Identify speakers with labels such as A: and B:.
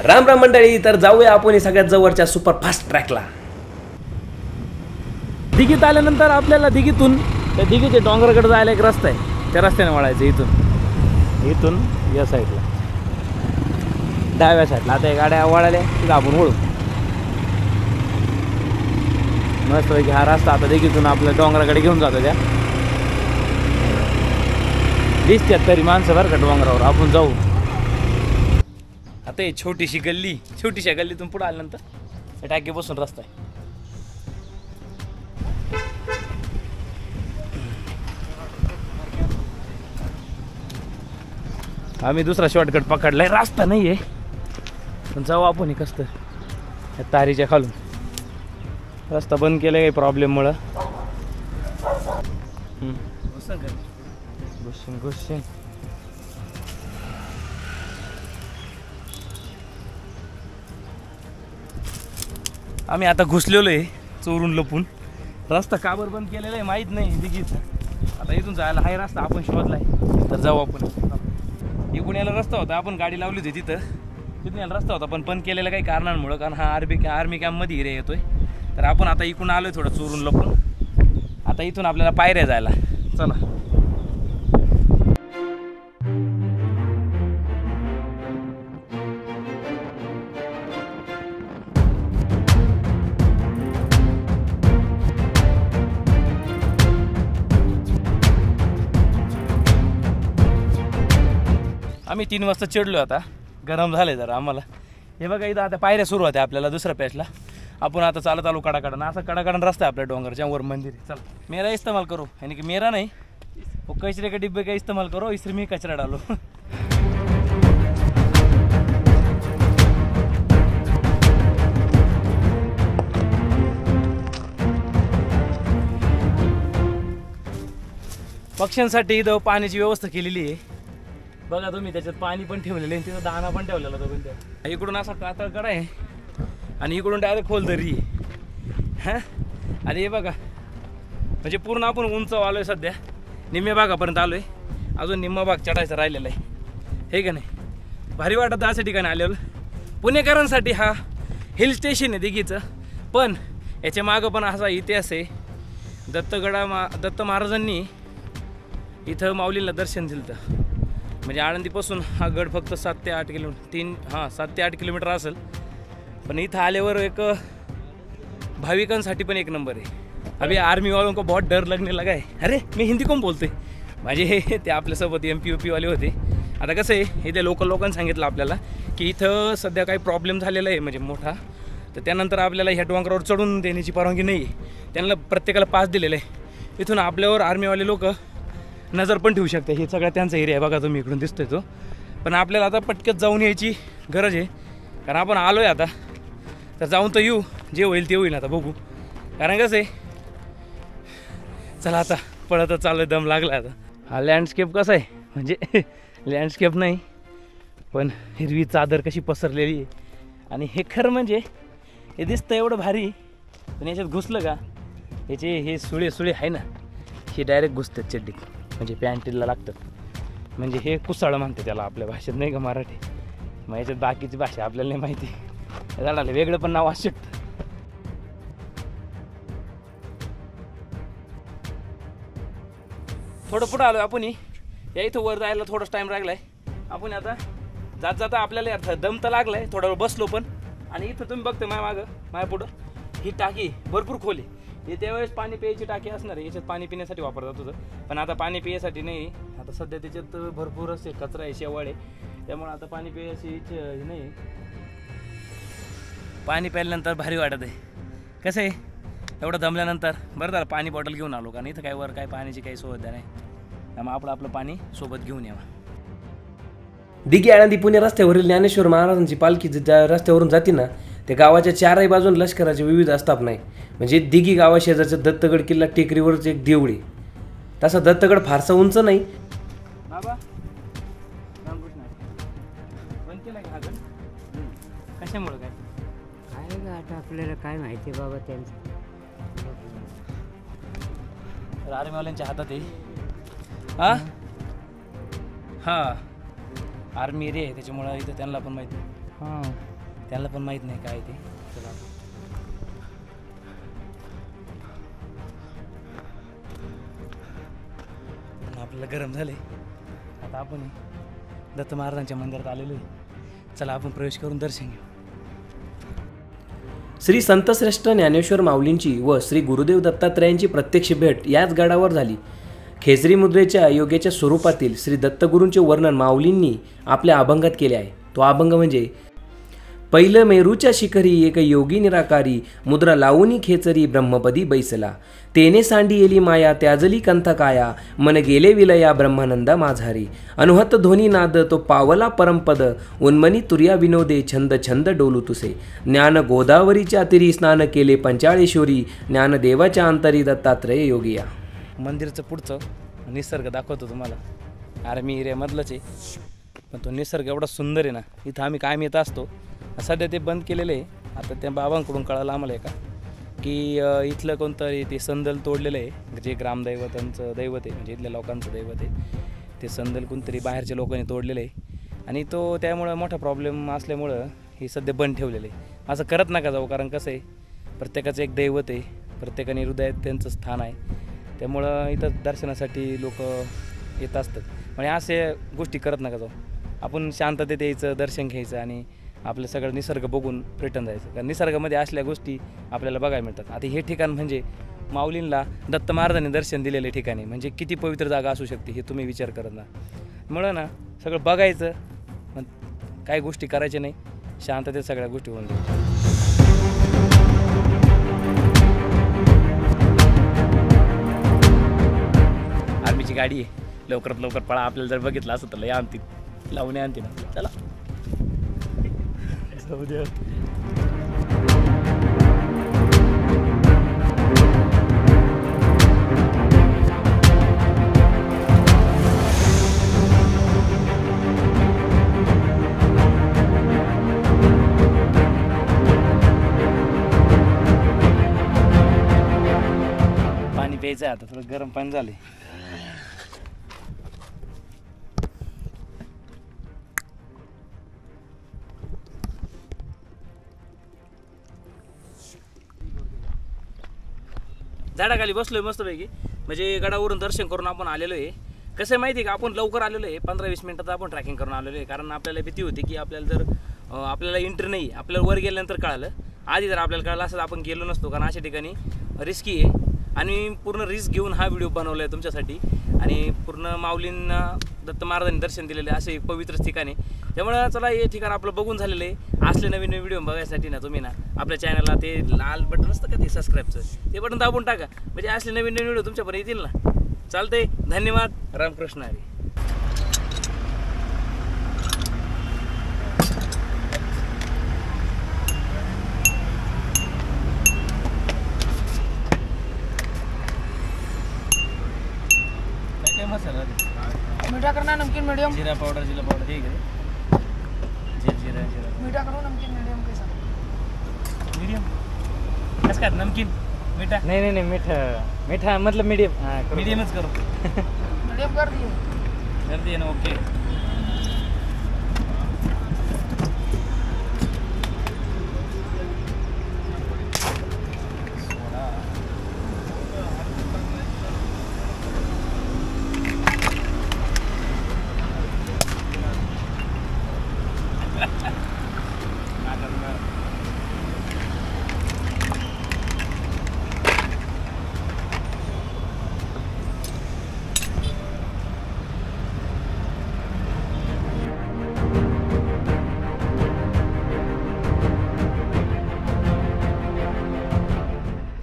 A: राम राम मंडळी, तर जाऊया आपण सगळ्यात जवळच्या सुपरफास्ट ट्रॅकला. दिघीत आल्यानंतर आपल्याला दिघीतून त्या दिघीच्या डोंगराकडे जायला एक रस्ता आहे, त्या रस्त्याने वळायचं. इथून या साईडला डाव्या साईडला. आता या गाड्या वळाल्या तिथं आपण वळू. मस्त पैकी हा रस्ता आता दिघीतून आपल्या डोंगराकडे घेऊन जातो. त्या दिसतात तरी माणसं बरं का डोंगरावर. आपण जाऊ. आता ही छोटीशी गल्लीतून पुढे आल्यानंतर टाकी बसून रस्ता आहे. आम्ही दुसरा शॉर्टकट पकडलाय. रस्ता नाही आहे पण जाऊ आपण. कसं तर तारीच्या खालून रस्ता बंद केला काही प्रॉब्लेममुळं. घुसून आम्ही आता घुसलेलो आहे चोरून लपून. रस्ता का बरं बंद केलेला आहे माहीत नाही दिघीचा. आता इथून जायला हाय रस्ता आपण शोधलाय, तर जाऊ आपण. इकडून यायला रस्ता होता, आपण गाडी लावली होती तिथून यायला रस्ता होता पण बंद केलेला काही कारणांमुळं. कारण हा आर्मी कॅम्पमध्ये एरिया येतोय. तर आपण आता इकडून आलोय थोडं चोरून लपून. आता इथून आपल्याला पायऱ्या जायला. चला. आम्ही 3 वाजता चढलो. आता गरम झाले जरा आम्हाला. हे बघा इथं आता पायऱ्या सुरू होत्या आपल्याला दुसऱ्या पेजला. आपण आता चालत आलो कडाकडा. असा कडाकडा रस्ता आहे आपल्या डोंगरच्या वर मंदिर. चल मेरा इस्तेमाल करो, यानी कि मेरा नहीं वो कचरे के डिब्बे का इस्तेमाल करो, इसमें मी कचरा डालो. पक्ष्यांसाठी इथं पाण्याची व्यवस्था केलेली आहे बघा तुम्ही. त्याच्यात पाणी पण ठेवलेलं आहे, तिथं दाना पण ठेवलेला तो. पण इकडून असा कातळकडा आहे आणि इकडून डायरेक्ट खोल दरी आहे. हां, आणि हे बघा म्हणजे पूर्ण आपण उंच आलो आहे सध्या. निम्म्या भागापर्यंत आलो आहे. अजून निम्मा भाग चढायचा राहिलेला आहे. हे का नाही भारी वाटत अशा ठिकाणी आलेलं. पुणेकरांसाठी हा हिल स्टेशन आहे दिघीचं. पण याच्या मागं पण असा इतिहास आहे. दत्त महाराजांनी इथं माऊलीला दर्शन दिलं. म्हणजे आळंदीपासून हा गड फक्त 7 ते 8 किलोमीटर 7 ते 8 किलोमीटर असेल. पण इथं आल्यावर एक भाविकांसाठी पण एक नंबर आहे. अभी आर्मी वालों को बहुत डर लगने लगा है. अरे मी हिंदी कोण बोलते. माझे ते आपल्यासोबत MP वाले होते. आता कसं आहे इथे लोकल लोकांनी सांगितलं आपल्याला की इथं सध्या काही प्रॉब्लेम झालेला आहे म्हणजे मोठा. तर त्यानंतर आपल्याला ह्या डोंगरावर चढून देण्याची परवानगी नाही आहे. त्यांना प्रत्येकाला पास दिलेलं आहे. इथून आपल्यावर आर्मीवाले लोक नजर पण ठेवू शकते. हे सगळा त्यांचा एरिया आहे बघा तुम्ही इकडून दिसतोय तो. पण आपल्याला आता पटकत जाऊन यायची गरज आहे कारण आपण आलो आहे आता. तर जाऊन तर येऊ, जे होईल ते होईल. आता बघू. कारण कसं आहे चला आता पळतच चालू आहे, दम लागला आता. हा लँडस्केप कसा आहे म्हणजे लँडस्केप नाही पण हिरवी चादर कशी पसरलेली आहे. आणि हे खरं म्हणजे हे दिसतं एवढं भारी. पण याच्यात घुसलं का याचे हे सुळे आहे ना, हे डायरेक्ट घुसतात चड्डीत. म्हणजे पॅन्टीला लागतात. म्हणजे हे कुसाळं म्हणते त्याला आपल्या भाषेत, नाही का मराठी. मग याच्यात बाकीची भाषा आपल्याला नाही माहिती. झाडाला वेगळं पण नाव असू शकतं. थोडं पुढं आलो आपण. या इथं वर जायला थोडाच टाईम लागलाय. आपण आता जाता आपल्याला दम तर लागलाय. थोडा वेळ बसलो पण. आणि इथं तुम्ही बघते माझ्या पुढं ही टाकी भरपूर खोल आहे. हे त्यावेळेस पाणी प्यायची टाकी असणार आहे. याच्यात पाणी पिण्यासाठी वापरतात होतं. पण आता पाणी पिण्यासाठी नाही. आता सध्या त्याच्यात भरपूर असे कचरा आहे, शेवाळ आहे. त्यामुळे आता पाणी प्यायची इच्छा नाही. पाणी प्यायल्यानंतर भारी वाटत आहे. कसं आहे एवढं दमल्यानंतर बरं झालं पाणी बॉटल घेऊन आलो. कारण इथं काय वर काय पाण्याची काही सुविधा नाही. त्यामुळे आपलं पाणी सोबत घेऊन यावं. दिघी आळंदी पुणे रस्त्यावरील ज्ञानेश्वर महाराजांची पालखी ज्या रस्त्यावरून जाते ना, त्या गावाच्या 4ही बाजून लष्कराचे विविध आस्थापना आहे. म्हणजे दिघी गावा शेजारचं दत्तगड किल्ला टेकडीवरच एक देवळी. तसा दत्तगड फारसा उंच नाही. कशामुळे काय
B: आता आपल्याला काय माहिती बाबा त्यांचं.
A: आर्मीवाल्यांच्या हातात आहे. हा आर्मी एरिया आहे त्याच्यामुळे इथं त्यांना पण माहिती. हां त्याला पण माहीत नाही काय ते. चला आपल्याला गरम झाले. आता आपण दत्त महाराजांच्या मंदिरात आलेलो आहे. चला आपण प्रवेश करून दर्शन घेऊ.
C: श्री संतश्रेष्ठ ज्ञानेश्वर माऊलींची व श्री गुरुदेव दत्तात्रयांची प्रत्यक्ष भेट याच गडावर झाली. खेचरी मुद्रेच्या योग्याच्या स्वरूपातील श्री दत्तगुरूंचे वर्णन माऊलींनी आपल्या अभंगात केले आहे. तो अभंग म्हणजे पहिलं मेरूच्या शिखरी एक योगी निराकारी मुद्रा लावूनी खेचरी ब्रह्मपदी बैसला तेने सांडी येली माया त्याजली कंथ काया मन गेले विलया ब्रह्मानंदा माझारी अनुहत ध्वनी नाद तो पावला परमपद उन्मनी तुर्या विनोदे छंद छंद डोलू तुसे ज्ञान गोदावरीच्या तिरी स्नान केले पंचाळेश्वरी ज्ञानदेवाच्या अंतरी दत्तात्रय योगिया.
A: मंदिरचं पुढचं निसर्ग दाखवतो तुम्हाला. आर्मी एरियामधलंच आहे पण तो निसर्ग एवढा सुंदर आहे ना. इथं आम्ही कायम येत असतो. सध्या ते बंद केलेलं आहे. आता त्या बाबांकडून कळालं आम्हाला आहे का की इथलं कोणतरी ते संदल तोडलेलं आहे जे ग्रामदैवतांचं दैवत आहे म्हणजे इथल्या लोकांचं दैवत आहे. ते संदल कोणतरी बाहेरच्या लोकांनी तोडलेलं आहे आणि तो त्यामुळं मोठा प्रॉब्लेम असल्यामुळं हे सध्या बंद ठेवलेलं आहे. असं करत नका जाऊ कारण कसं आहे प्रत्येकाचं एक दैवत आहे. प्रत्येकाने हृदयात त्यांचं स्थान आहे. त्यामुळं इथं दर्शनासाठी लोक येत असतात. म्हणजे असे गोष्टी करत नका जाऊ. आपण शांततेत यायचं दर्शन घ्यायचं आणि आपलं सगळं निसर्ग बघून रिटर्न जायचं. कारण निसर्गामध्ये असल्या गोष्टी आपल्याला बघायला मिळतात. आता हे ठिकाण म्हणजे माऊलींना दत्त महाराजांनी दर्शन दिलेले ठिकाणी म्हणजे किती पवित्र जागा असू शकते हे तुम्ही विचार करत ना. मुळं ना सगळं बघायचं पण काही गोष्टी करायच्या नाही. शांततेत सगळ्या गोष्टी होऊन जायच्या. आर्मीची गाडी आहे. लवकरात लवकर पळा. आपल्याला जर बघितलं असं तर लय आणतील लावून आणतील ना. चला पाणी प्यायचं आहे. आता थोडं गरम पाणी झाले. झाडाखाली बसलोय मस्तपैकी. म्हणजे गडावरून दर्शन करून आपण आलेलो आहे. कसं आहे माहिती आहे का आपण लवकर आलेलो आहे. 15-20 मिनिटात आपण ट्रॅकिंग करून आलेलो आहे. कारण आपल्याला भीती होती की आपल्याला जर आपल्याला एंट्री नाही आपल्याला वर गेल्यानंतर कळालं. आधी जर आपल्याला कळलं असं आपण गेलो नसतो. कारण अशा ठिकाणी रिस्की आहे आणि पूर्ण रिस्क घेऊन हा व्हिडिओ बनवला आहे तुमच्यासाठी. आणि पूर्ण माऊलींना दत्त महाराजांनी दर्शन दिलेले असे एक पवित्र ठिकाण आहे. त्यामुळं चला हे ठिकाण आपलं बघून झालेलं आहे. असले नवीन नवीन व्हिडिओ बघायसाठी ना तुम्ही ना आपल्या चॅनलला ते लाल बटन असतं का ते सबस्क्राईबचं ते बटन दाबून टाका. म्हणजे असले नवीन नवीन व्हिडिओ तुमच्यापर्यंत येतील ना. चालतंय. धन्यवाद. रामकृष्ण हरी. मसाला
D: मीठा करना नमकीन मीडियम
A: जीरा पाउडर ठीक है. जीरा
D: मीठा करो नमकीन मीडियम कैसा
A: मीडियम कसं काय नमकीन मीठा
B: नहीं मीठा मतलब मीडियम
A: मीडियमच करो.
D: मीडियम कर दिए
A: ना. ओके.